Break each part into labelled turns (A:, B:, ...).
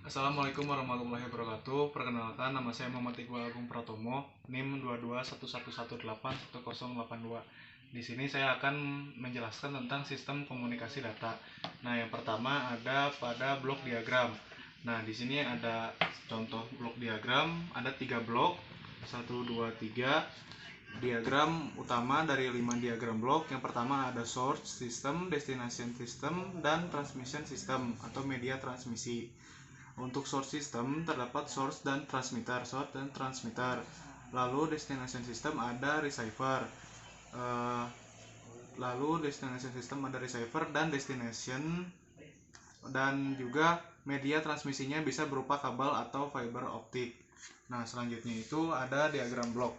A: Assalamualaikum warahmatullahi wabarakatuh. Perkenalkan, nama saya Muhammad Iqbal Agung Pratomo, NIM 2211181082. Di sini saya akan menjelaskan tentang sistem komunikasi data. Nah, yang pertama ada pada blok diagram. Nah, di sini ada contoh blok diagram, ada 3 blok, 1, 2, 3. Diagram utama dari 5 diagram blok. Yang pertama ada source system, destination system, dan transmission system atau media transmisi. Untuk source system terdapat source dan transmitter. Lalu destination system ada receiver. Dan destination, dan juga media transmisinya bisa berupa kabel atau fiber optik. Nah, selanjutnya itu ada diagram blok.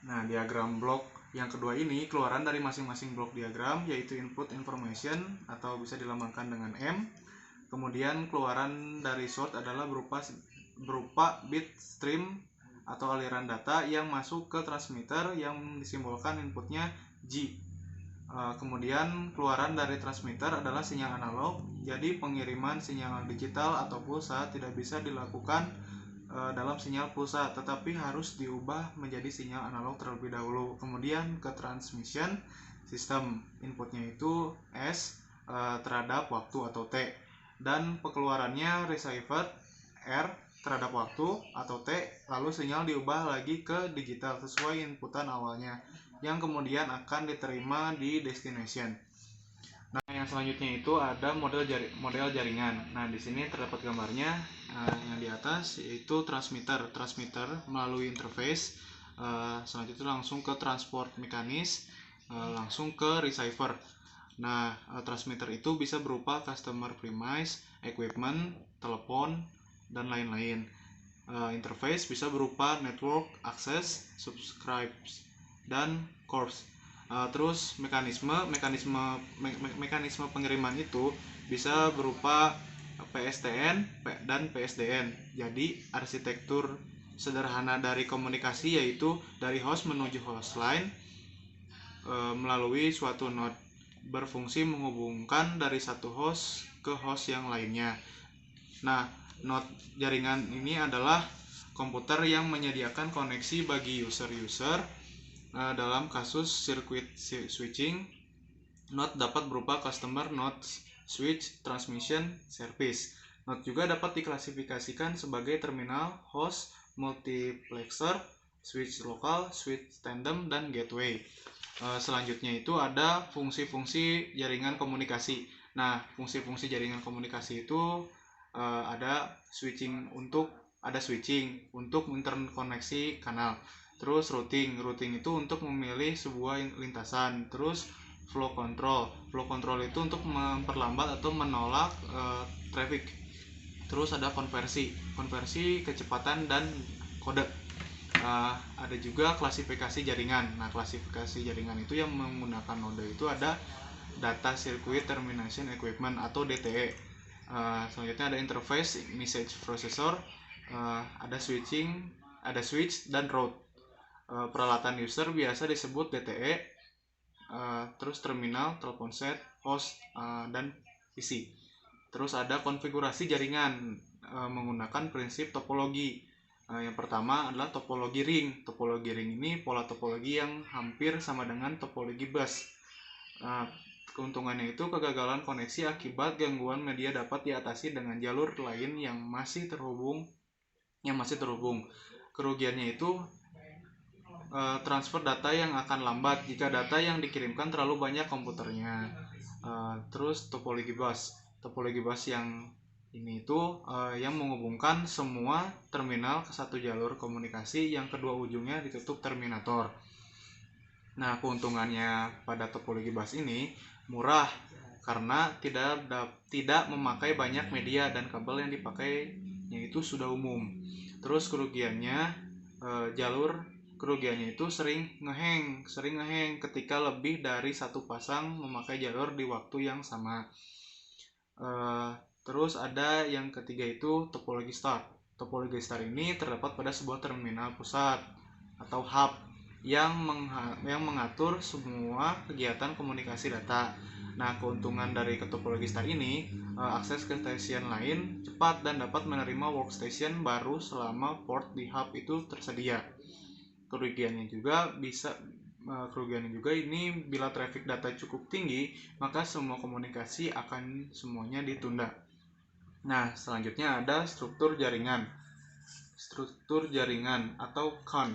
A: Nah, diagram blok yang kedua ini keluaran dari masing-masing blok diagram, yaitu input information atau bisa dilambangkan dengan M. Kemudian keluaran dari source adalah berupa bit stream atau aliran data yang masuk ke transmitter yang disimbolkan inputnya G. Kemudian keluaran dari transmitter adalah sinyal analog, jadi pengiriman sinyal digital atau pulsa tidak bisa dilakukan dalam sinyal pulsa, tetapi harus diubah menjadi sinyal analog terlebih dahulu. Kemudian ke transmission system, inputnya itu S terhadap waktu atau T, dan pengeluarannya receiver R terhadap waktu atau T, lalu sinyal diubah lagi ke digital sesuai inputan awalnya yang kemudian akan diterima di destination. Nah, yang selanjutnya itu ada model jaringan. Nah, di sini terdapat gambarnya yang di atas, yaitu transmitter melalui interface, selanjutnya langsung ke transport mekanis, langsung ke receiver. Nah, transmitter itu bisa berupa customer premise, equipment, telepon, dan lain-lain. Interface bisa berupa network, access, subscribes, dan course. Terus mekanisme pengiriman itu bisa berupa PSTN dan PSDN. Jadi arsitektur sederhana dari komunikasi yaitu dari host menuju host line melalui suatu node, berfungsi menghubungkan dari satu host ke host yang lainnya. Nah, node jaringan ini adalah komputer yang menyediakan koneksi bagi user. Dalam kasus circuit switching, node dapat berupa customer node, switch, transmission, service. Node juga dapat diklasifikasikan sebagai terminal, host, multiplexer, switch lokal, switch tandem, dan gateway. Selanjutnya itu ada fungsi-fungsi jaringan komunikasi. Nah, fungsi-fungsi jaringan komunikasi itu ada switching untuk interkoneksi kanal. Terus routing itu untuk memilih sebuah lintasan. Terus flow control itu untuk memperlambat atau menolak traffic. Terus ada konversi kecepatan dan kode. Ada juga klasifikasi jaringan. Nah, klasifikasi jaringan itu yang menggunakan node itu ada data circuit termination equipment atau DTE. Selanjutnya ada interface message processor, ada switch dan route. Peralatan user biasa disebut DTE. Terus terminal, telepon set, host, dan PC. Terus ada konfigurasi jaringan menggunakan prinsip topologi. Yang pertama adalah topologi ring. Topologi ring ini pola topologi yang hampir sama dengan topologi bus. Keuntungannya itu kegagalan koneksi akibat gangguan media dapat diatasi dengan jalur lain yang masih terhubung. Kerugiannya itu transfer data yang akan lambat jika data yang dikirimkan terlalu banyak komputernya. Terus topologi bus yang ini itu yang menghubungkan semua terminal ke satu jalur komunikasi yang kedua ujungnya ditutup terminator. Nah, keuntungannya pada topologi bus ini murah karena tidak memakai banyak media dan kabel yang dipakainya itu sudah umum. Terus kerugiannya itu sering ngehang ketika lebih dari satu pasang memakai jalur di waktu yang sama. Terus ada yang ketiga itu topologi star. Topologi star ini terdapat pada sebuah terminal pusat atau hub yang mengatur semua kegiatan komunikasi data. Nah, keuntungan dari topologi star ini, akses ke station lain cepat dan dapat menerima workstation baru selama port di hub itu tersedia. Kerugiannya juga ini bila traffic data cukup tinggi, maka semua komunikasi akan semuanya ditunda. Nah, selanjutnya ada struktur jaringan. Struktur jaringan atau CON.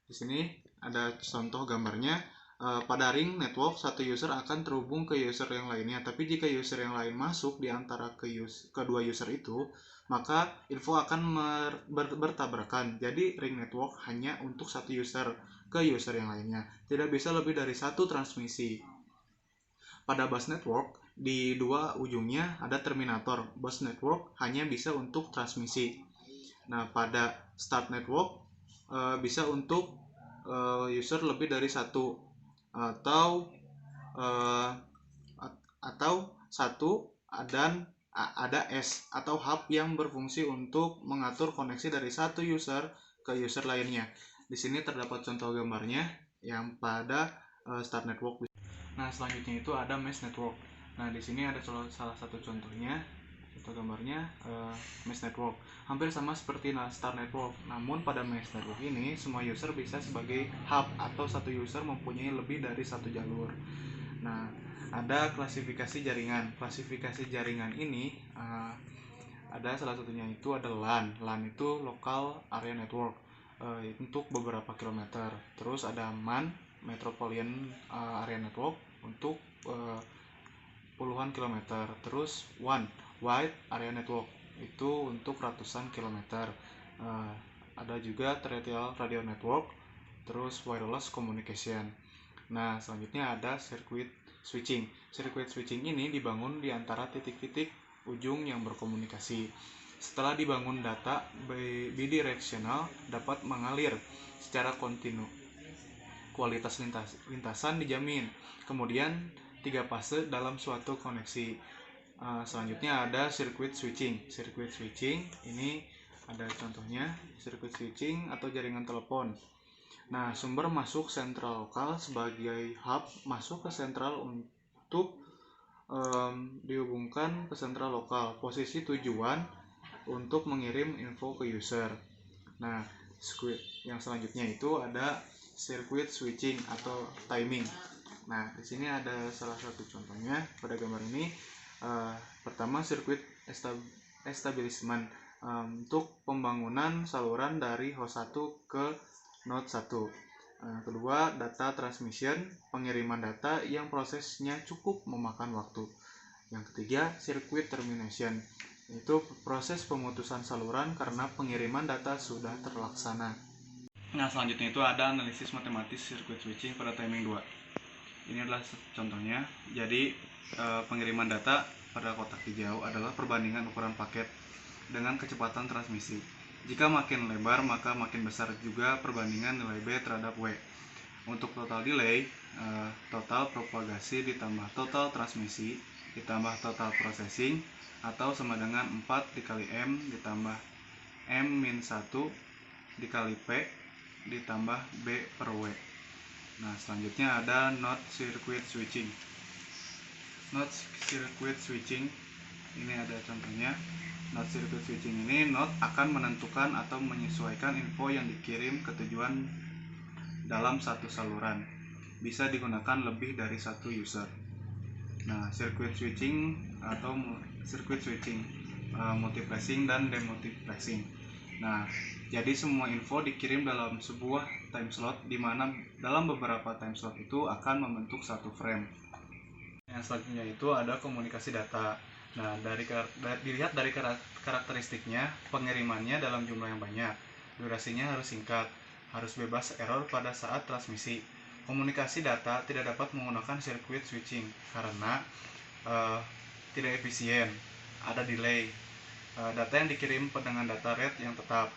A: Di sini ada contoh gambarnya. Pada ring network, satu user akan terhubung ke user yang lainnya. Tapi jika user yang lain masuk di antara kedua user itu, maka info akan bertabrakan. Jadi ring network hanya untuk satu user ke user yang lainnya. Tidak bisa lebih dari satu transmisi. Pada bus network, di dua ujungnya ada terminator. Bus network hanya bisa untuk transmisi. Nah, pada start network bisa untuk user lebih dari satu, atau satu dan ada S atau hub yang berfungsi untuk mengatur koneksi dari satu user ke user lainnya. Di sini terdapat contoh gambarnya yang pada start network. Nah, selanjutnya itu ada mesh network. Nah, di sini ada salah satu contohnya. Contoh gambarnya mesh network. Hampir sama seperti star network. Namun pada mesh network ini semua user bisa sebagai hub atau satu user mempunyai lebih dari satu jalur. Nah, ada klasifikasi jaringan. Klasifikasi jaringan ini ada salah satunya itu ada LAN. LAN itu local area network untuk beberapa kilometer. Terus ada MAN, metropolitan area network untuk puluhan kilometer. Terus WAN, wide area network, itu untuk ratusan kilometer. Ada juga terrestrial radio network, terus wireless communication. Nah, selanjutnya ada circuit switching. Circuit switching ini dibangun di antara titik-titik ujung yang berkomunikasi. Setelah dibangun, data bidirectional dapat mengalir secara kontinu. Kualitas lintasan dijamin. Kemudian 3 fase dalam suatu koneksi. Selanjutnya ada circuit switching. Circuit switching ini ada contohnya, circuit switching atau jaringan telepon. Nah, sumber masuk sentral lokal sebagai hub masuk ke sentral untuk dihubungkan ke sentral lokal. Posisi tujuan untuk mengirim info ke user. Nah, yang selanjutnya itu ada circuit switching atau timing. Nah, di sini ada salah satu contohnya pada gambar ini. Pertama, circuit establishment untuk pembangunan saluran dari host 1 ke node 1. Kedua, data transmission, pengiriman data yang prosesnya cukup memakan waktu. Yang ketiga, circuit termination, itu proses pemutusan saluran karena pengiriman data sudah terlaksana. Nah, selanjutnya itu ada analisis matematis circuit switching pada timing 2. Ini adalah contohnya. Jadi pengiriman data pada kotak hijau adalah perbandingan ukuran paket dengan kecepatan transmisi. Jika makin lebar, maka makin besar juga perbandingan nilai B terhadap W. Untuk total delay, total propagasi ditambah total transmisi ditambah total processing atau sama dengan 4 dikali M ditambah M-1 dikali P ditambah B per W. Nah, selanjutnya ada node circuit switching. Node circuit switching ini ada contohnya. Node circuit switching ini node akan menentukan atau menyesuaikan info yang dikirim ke tujuan dalam satu saluran. Bisa digunakan lebih dari satu user. Nah, circuit switching atau circuit switching, multiplexing dan demultiplexing. Nah, jadi semua info dikirim dalam sebuah time slot, di mana dalam beberapa time slot itu akan membentuk satu frame. Yang selanjutnya itu ada komunikasi data. Nah, dilihat dari karakteristiknya, pengirimannya dalam jumlah yang banyak, durasinya harus singkat, harus bebas error pada saat transmisi. Komunikasi data tidak dapat menggunakan circuit switching karena tidak efisien, ada delay. Data yang dikirim dengan data rate yang tetap,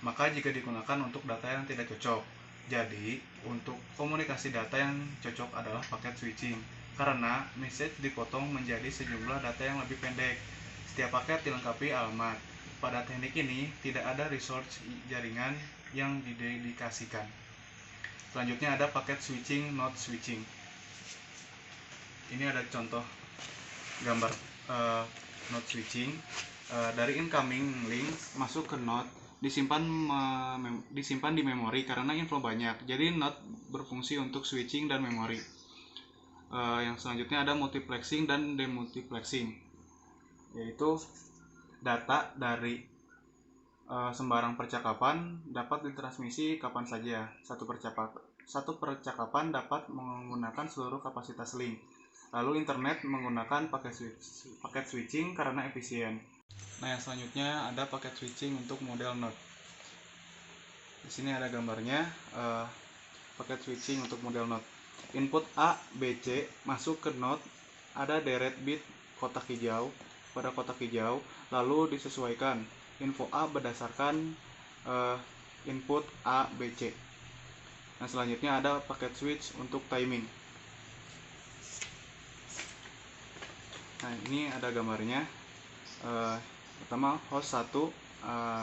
A: maka jika digunakan untuk data yang tidak cocok. Jadi, untuk komunikasi data yang cocok adalah paket switching, karena message dipotong menjadi sejumlah data yang lebih pendek. Setiap paket dilengkapi alamat. Pada teknik ini, tidak ada resource jaringan yang didedikasikan. Selanjutnya ada paket switching, node switching. ini ada contoh gambar node switching. Dari incoming link masuk ke node, disimpan di memori karena info banyak. Jadi node berfungsi untuk switching dan memori. Yang selanjutnya ada multiplexing dan demultiplexing, yaitu data dari sembarang percakapan dapat ditransmisi kapan saja. Satu percakapan dapat menggunakan seluruh kapasitas link. Lalu internet menggunakan paket switching karena efisien. Nah, yang selanjutnya ada paket switching untuk model node. Di sini ada gambarnya, paket switching untuk model node. Input A, B, C masuk ke node, ada deret bit kotak hijau pada kotak hijau, lalu disesuaikan info A berdasarkan input A, B, C. Nah, selanjutnya ada paket switch untuk timing. Nah, ini ada gambarnya. Pertama host 1,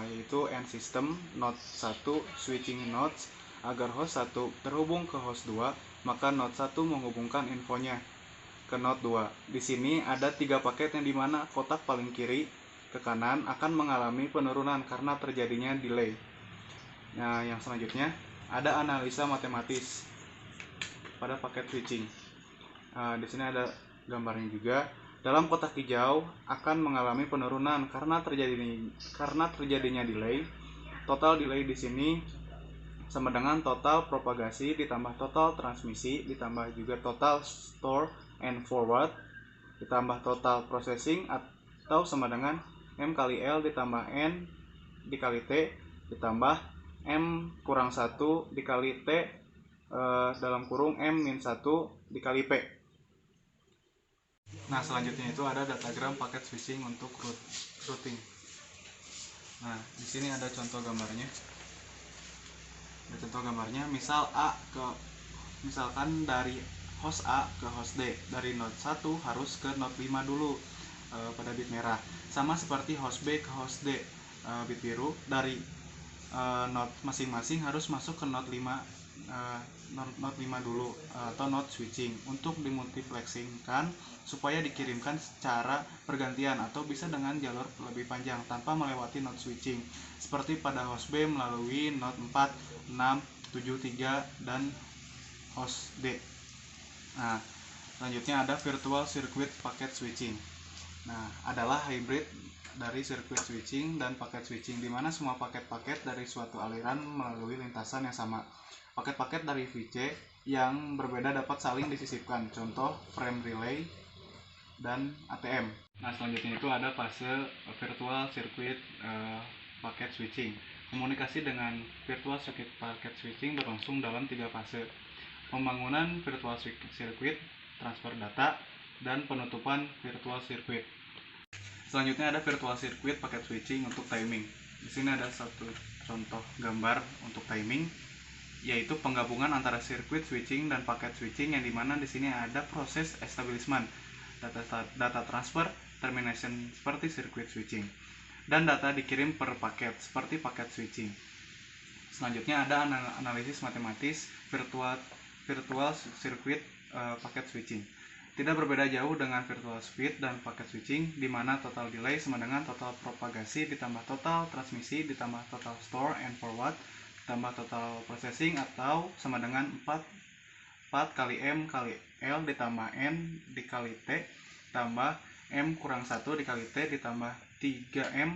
A: yaitu end system node 1 switching nodes. Agar host 1 terhubung ke host 2, maka node 1 menghubungkan infonya ke node 2. Di sini ada 3 paket yang dimana kotak paling kiri ke kanan akan mengalami penurunan karena terjadinya delay. Nah, yang selanjutnya ada analisa matematis pada paket switching. Di sini ada gambarnya juga. Dalam kotak hijau akan mengalami penurunan karena terjadinya delay. Total delay di sini sama dengan total propagasi ditambah total transmisi ditambah juga total store and forward ditambah total processing, atau sama dengan M kali L ditambah N dikali T ditambah M kurang 1 dikali T dalam kurung M min 1 dikali P. Nah, selanjutnya itu ada datagram paket switching untuk routing. Nah, di sini ada contoh gambarnya. Misalkan dari host A ke host D, dari node 1 harus ke node 5 dulu pada bit merah. Sama seperti host B ke host D, bit biru, dari node masing-masing harus masuk ke node 5 dulu, atau node switching untuk dimultiplexingkan supaya dikirimkan secara pergantian atau bisa dengan jalur lebih panjang tanpa melewati node switching, seperti pada host B melalui node 4, 6, 7, 3 dan host D. Nah, selanjutnya ada virtual circuit packet switching. Nah, adalah hybrid dari circuit switching dan paket switching, di mana semua paket-paket dari suatu aliran melalui lintasan yang sama. Paket-paket dari VC yang berbeda dapat saling disisipkan, contoh frame relay dan ATM. Nah, selanjutnya itu ada fase virtual circuit packet switching. Komunikasi dengan virtual circuit packet switching berlangsung dalam 3 fase: pembangunan virtual circuit, transfer data, dan penutupan virtual circuit. Selanjutnya ada virtual circuit packet switching untuk timing. Di sini ada satu contoh gambar untuk timing, yaitu penggabungan antara circuit switching dan packet switching, yang dimana di sini ada proses establishment, data transfer, termination seperti circuit switching, dan data dikirim per paket seperti paket switching. Selanjutnya ada analisis matematis virtual circuit packet switching. Tidak berbeda jauh dengan virtual switch dan packet switching, di mana total delay sama dengan total propagasi ditambah total transmisi ditambah total store and forward ditambah total processing, atau sama dengan 4 kali M kali L ditambah N dikali T tambah M kurang 1 dikali T ditambah 3M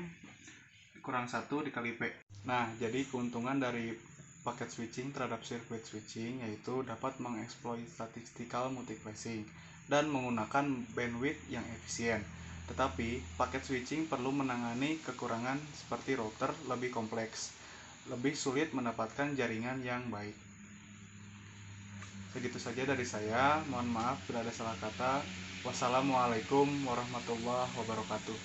A: kurang 1 dikali P. Nah, jadi keuntungan dari packet switching terhadap circuit switching yaitu dapat mengeksploit statistical multiplexing dan menggunakan bandwidth yang efisien. Tetapi packet switching perlu menangani kekurangan seperti router lebih kompleks, lebih sulit mendapatkan jaringan yang baik. Segitu saja dari saya, mohon maaf bila ada salah kata. Wassalamualaikum warahmatullahi wabarakatuh.